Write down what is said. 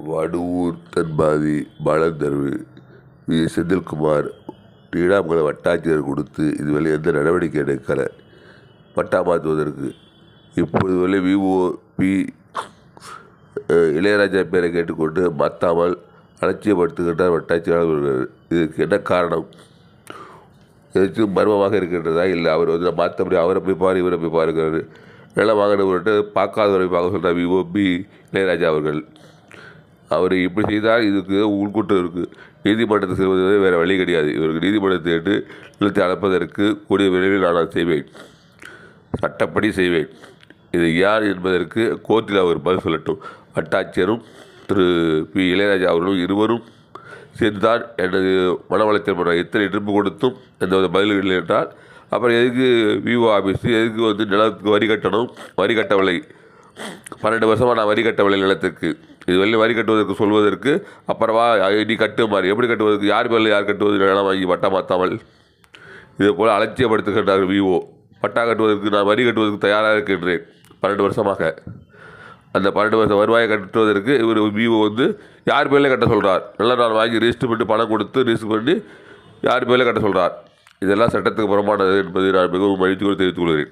வடுவூர் தன்பாதி பாலந்தர்வு செந்தில்குமார் நீடாமங்கலம் வட்டாட்சியர் கொடுத்து இதுவரை எந்த நடவடிக்கை எடுக்கலை பட்டா மாற்றுவதற்கு. இப்போது வரை விஓபி இளையராஜா பேரை கேட்டுக்கொண்டு மாற்றாமல் அலட்சியப்படுத்துகின்றார் வட்டாட்சியாளர்கள். இதுக்கு என்ன காரணம்? எதாச்சும் மர்மமாக இருக்கின்றதா? இல்லை அவர் மாற்றபடி அவரை போய் பாரு இவரை போய் பாருங்கிறாரு. நிலம் வாங்கினவர்கிட்ட பார்க்காதவரை பார்க்க சொல்கிறார் விஓபி இளையராஜா அவர்கள். அவர் இப்படி செய்தால் இதுக்கு உள்கூட்டம் இருக்குது. நீதிமன்றத்தை செல்வது வேறு வழி கிடையாது. இவருக்கு நீதிமன்றத்தை கேட்டு நிலத்தை அளப்பதற்கு கூடிய விரைவில் நான் செய்வேன், சட்டப்படி செய்வேன். இது யார் என்பதற்கு கோர்ட்டில் அவர் பதில் சொல்லட்டும். வட்டாட்சியரும் திரு பி இளையராஜா அவர்களும் இருவரும் சேர்ந்துதான் எனது மன உளைச்சல் பண்ணுறாங்க. எத்தனை எதிர்ப்பு கொடுத்தும் எந்த பதில்கள் இல்லை என்றால் அப்புறம் எதுக்கு விஓ ஆஃபீஸு, எதுக்கு நிலத்துக்கு வரி கட்டணும்? வரி கட்டவில்லை, 12 வருஷமாக நான் வரி கட்டவில்லை நிலத்துக்கு. இது வெளியில் வரி கட்டுவதற்கு சொல்வதற்கு அப்புறமா நீ கட்டு மாதிரி எப்படி கட்டுவதற்கு? யார் பேரில் யார் கட்டுவது? நிலம் வாங்கி பட்டா மாற்றாமல் இதே போல் அலட்சியப்படுத்துகின்றார்கள் விஓ. பட்டா கட்டுவதற்கு நான் வரி கட்டுவதற்கு தயாராக இருக்கின்றேன் 12 வருஷமாக. அந்த 12 வருஷம் வருவாயை கட்டுவதற்கு இவர் விஓ யார் பேரில் கட்ட சொல்கிறார்? நல்லா நான் வாங்கி ரெஜிஸ்டர் பண்ணி பணம் கொடுத்து ரெஜிஸ்டர் பண்ணி யார் பேரில் கட்ட சொல்கிறார்? இதெல்லாம் சட்டத்துக்கு புறம்பானது என்பதை நான் மிகவும் மகிழ்ச்சியோடு தெரிவித்துக் கொள்கிறேன்.